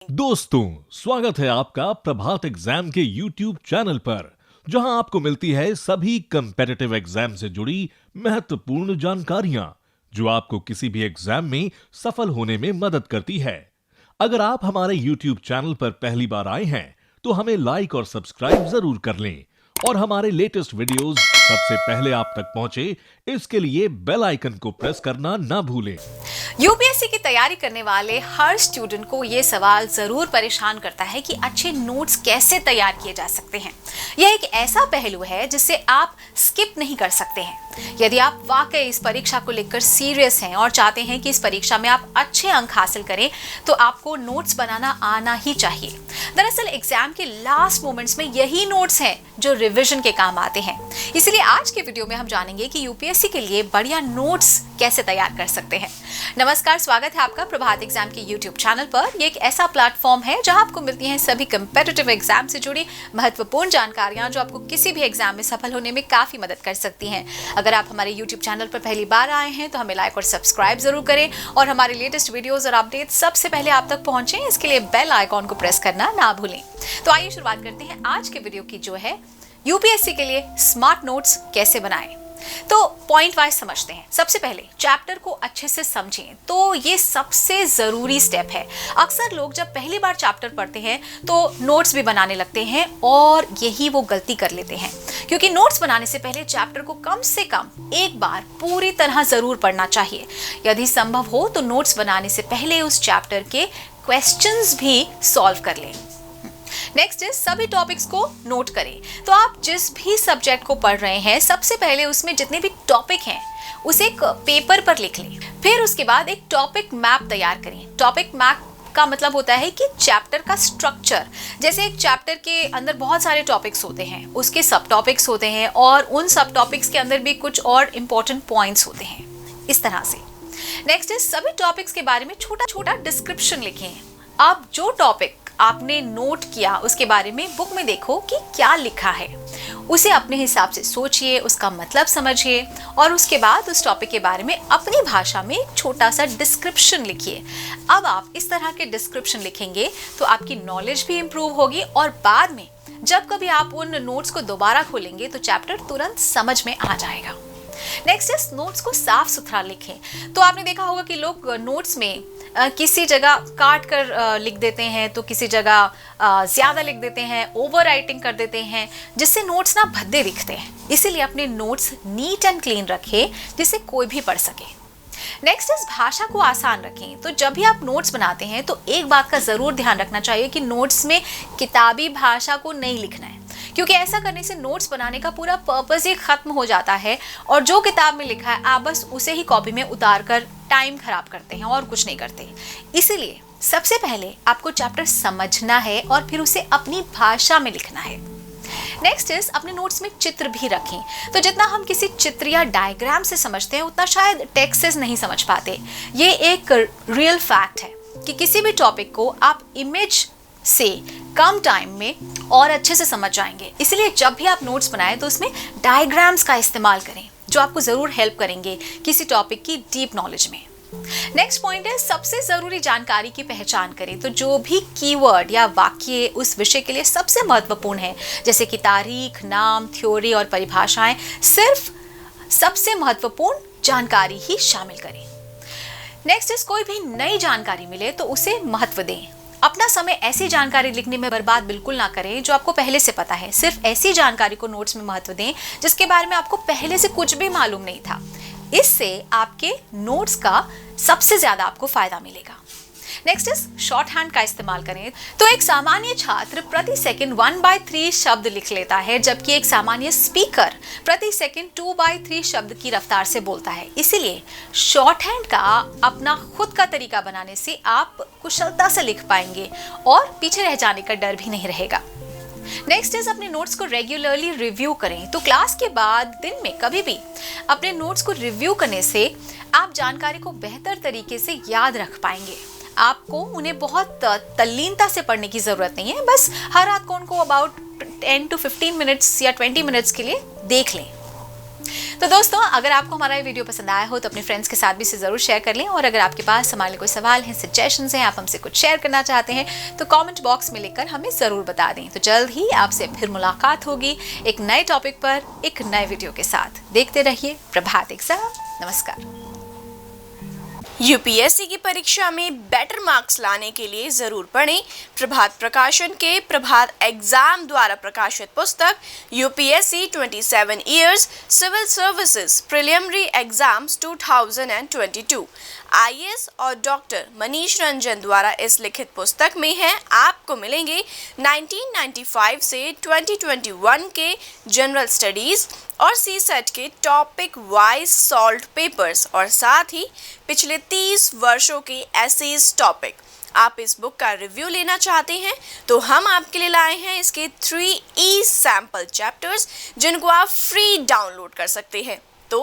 दोस्तों, स्वागत है आपका प्रभात एग्जाम के YouTube चैनल पर, जहां आपको मिलती है सभी कम्पेटिटिव एग्जाम से जुड़ी महत्वपूर्ण जानकारियां, जो आपको किसी भी एग्जाम में सफल होने में मदद करती है। अगर आप हमारे YouTube चैनल पर पहली बार आए हैं, तो हमें लाइक और सब्सक्राइब जरूर कर लें और हमारे लेटेस्ट वीडियोस सबसे पहले आप तक पहुंचे, इसके लिए बेल आइकन को प्रेस करना ना भूलें। यूपीएससी की तैयारी करने वाले हर स्टूडेंट को ये सवाल जरूर परेशान करता है कि अच्छे नोट्स कैसे तैयार किए जा सकते हैं। यह एक ऐसा पहलू है जिसे आप स्किप नहीं कर सकते हैं। यदि आप वाकई इस परीक्षा को लेकर सीरियस हैं और चाहते हैं कि इस परीक्षा में आप अच्छे अंक हासिल करें, तो आपको नोट्स बनाना आना ही चाहिए। दरअसल एग्जाम के लास्ट मोमेंट्स में यही नोट्स हैं जो रिवीजन के काम आते हैं। इसलिए आज के वीडियो में हम जानेंगे कि यूपीएससी के लिए बढ़िया नोट्स कैसे तैयार कर सकते हैं। नमस्कार, स्वागत है आपका प्रभात एग्जाम के YouTube चैनल पर। ये एक ऐसा प्लेटफॉर्म है जहां आपको मिलती हैं सभी कम्पेटिटिव एग्जाम से जुड़ी महत्वपूर्ण जानकारियां, जो आपको किसी भी एग्जाम में सफल होने में काफी मदद कर सकती हैं। अगर आप हमारे YouTube चैनल पर पहली बार आए हैं तो हमें लाइक और सब्सक्राइब जरूर करें और हमारे लेटेस्ट वीडियोस और अपडेट सबसे पहले आप तक पहुंचे, इसके लिए बेल आइकॉन को प्रेस करना ना भूलें। तो आइए शुरुआत करते हैं आज के वीडियो की, जो है यूपीएससी के लिए स्मार्ट नोट्स कैसे बनाएं। तो पॉइंट वाइज समझते हैं। सबसे पहले चैप्टर को अच्छे से समझें, तो ये सबसे जरूरी स्टेप है। अक्सर लोग जब पहली बार चैप्टर पढ़ते हैं तो नोट्स भी बनाने लगते हैं और यही वो गलती कर लेते हैं, क्योंकि नोट्स बनाने से पहले चैप्टर को कम से कम एक बार पूरी तरह जरूर पढ़ना चाहिए। यदि संभव हो तो नोट्स बनाने से पहले उस चैप्टर के क्वेश्चंस भी सॉल्व कर लें। नेक्स्ट इज सभी टॉपिक्स को नोट करें। तो आप जिस भी सब्जेक्ट को पढ़ रहे हैं, सबसे पहले उसमें जितने भी टॉपिक हैं उसे एक पेपर पर लिख लें। फिर उसके बाद एक टॉपिक मैप तैयार करें। टॉपिक मैप का मतलब होता है कि चैप्टर का स्ट्रक्चर। जैसे एक चैप्टर के अंदर बहुत सारे टॉपिक्स होते हैं, उसके सब टॉपिक्स होते हैं और उन सब टॉपिक्स के अंदर भी कुछ और इंपॉर्टेंट पॉइंट्स होते हैं, इस तरह से। नेक्स्ट इज सभी टॉपिक्स के बारे में छोटा छोटा डिस्क्रिप्शन लिखें। अब जो टॉपिक आपने नोट किया उसके बारे में बुक में देखो कि क्या लिखा है, उसे अपने हिसाब से सोचिए, उसका मतलब समझिए और उसके बाद उस टॉपिक के बारे में अपनी भाषा में एक छोटा सा डिस्क्रिप्शन लिखिए। अब आप इस तरह के डिस्क्रिप्शन लिखेंगे तो आपकी नॉलेज भी इंप्रूव होगी और बाद में जब कभी आप उन नोट्स को दोबारा खोलेंगे तो चैप्टर तुरंत समझ में आ जाएगा। नेक्स्ट इज नोट्स को साफ सुथरा लिखें। तो आपने देखा होगा कि लोग नोट्स में किसी जगह काट कर लिख देते हैं, तो किसी जगह ज्यादा लिख देते हैं, ओवर राइटिंग कर देते हैं, जिससे नोट्स ना भद्दे दिखते हैं। इसीलिए अपने नोट्स नीट एंड क्लीन रखें, जिससे कोई भी पढ़ सके। नेक्स्ट इज भाषा को आसान रखें। तो जब भी आप नोट्स बनाते हैं तो एक बात का जरूर ध्यान रखना चाहिए कि नोट्स में किताबी भाषा को नहीं लिखना है, क्योंकि ऐसा करने से नोट्स बनाने का पूरा पर्पस ही खत्म हो जाता है और जो किताब में लिखा है आप बस उसे ही कॉपी में उतार कर टाइम खराब करते हैं और कुछ नहीं करते। इसीलिए सबसे पहले आपको चैप्टर समझना है और फिर उसे अपनी भाषा में लिखना है। नेक्स्ट इज अपने नोट्स में चित्र भी रखें। तो जितना हम किसी चित्र या डायग्राम से समझते हैं उतना शायद टेक्स्ट से नहीं समझ पाते। ये एक रियल फैक्ट है कि किसी भी टॉपिक को आप इमेज से कम टाइम में और अच्छे से समझ जाएंगे। इसलिए जब भी आप नोट्स बनाएं तो उसमें डायग्राम्स का इस्तेमाल करें, जो आपको जरूर हेल्प करेंगे किसी टॉपिक की डीप नॉलेज में। नेक्स्ट पॉइंट है सबसे जरूरी जानकारी की पहचान करें। तो जो भी कीवर्ड या वाक्य उस विषय के लिए सबसे महत्वपूर्ण है, जैसे कि तारीख, नाम, थ्योरी और परिभाषाएं, सिर्फ सबसे महत्वपूर्ण जानकारी ही शामिल करें। नेक्स्ट इज कोई भी नई जानकारी मिले तो उसे महत्व दें। अपना समय ऐसी जानकारी लिखने में बर्बाद बिल्कुल ना करें जो आपको पहले से पता है। सिर्फ ऐसी जानकारी को नोट्स में महत्व दें जिसके बारे में आपको पहले से कुछ भी मालूम नहीं था। इससे आपके नोट्स का सबसे ज्यादा आपको फायदा मिलेगा। नेक्स्ट इज शॉर्ट हैंड का इस्तेमाल करें। तो एक सामान्य छात्र प्रति सेकंड 1/3 शब्द लिख लेता है, जबकि एक सामान्य स्पीकर प्रति सेकंड 2/3 शब्द की रफ्तार से बोलता है। इसीलिए शॉर्ट हैंड का अपना खुद का तरीका बनाने से आप कुशलता से लिख पाएंगे और पीछे रह जाने का डर भी नहीं रहेगा। नेक्स्ट इज अपने नोट्स को रेगुलरली रिव्यू करें। तो क्लास के बाद दिन में कभी भी अपने नोट्स को रिव्यू करने से आप जानकारी को बेहतर तरीके से याद रख पाएंगे। आपको उन्हें बहुत तल्लीनता से पढ़ने की जरूरत नहीं है, बस हर रात को उनको अबाउट 10 to 15 मिनट्स या 20 मिनट्स के लिए देख लें। तो दोस्तों, अगर आपको हमारा ये वीडियो पसंद आया हो तो अपने फ्रेंड्स के साथ भी इसे जरूर शेयर कर लें, और अगर आपके पास हमारे लिए कोई सवाल है, सजेशंस हैं, आप हमसे कुछ शेयर करना चाहते हैं तो कमेंट बॉक्स में लिखकर हमें जरूर बता दें। तो जल्द ही आपसे फिर मुलाकात होगी एक नए टॉपिक पर, एक नए वीडियो के साथ। देखते रहिए प्रभात एग्जाम। नमस्कार। यूपीएससी की परीक्षा में बेटर मार्क्स लाने के लिए जरूर पढ़ें प्रभात प्रकाशन के प्रभात एग्जाम द्वारा प्रकाशित पुस्तक UPSC 27 years civil services preliminary exams 2022। IAS और डॉक्टर मनीष रंजन द्वारा इस लिखित पुस्तक में है आपको मिलेंगे 1995 से 2021 के जनरल स्टडीज और सीसेट के टॉपिक वाइज सॉल्व्ड पेपर्स और साथ ही पिछले 30 वर्षों के एसेज टॉपिक। आप इस बुक का रिव्यू लेना चाहते हैं तो हम आपके लिए लाए हैं इसके 3 ई सैंपल चैप्टर्स जिनको आप फ्री डाउनलोड कर सकते हैं। तो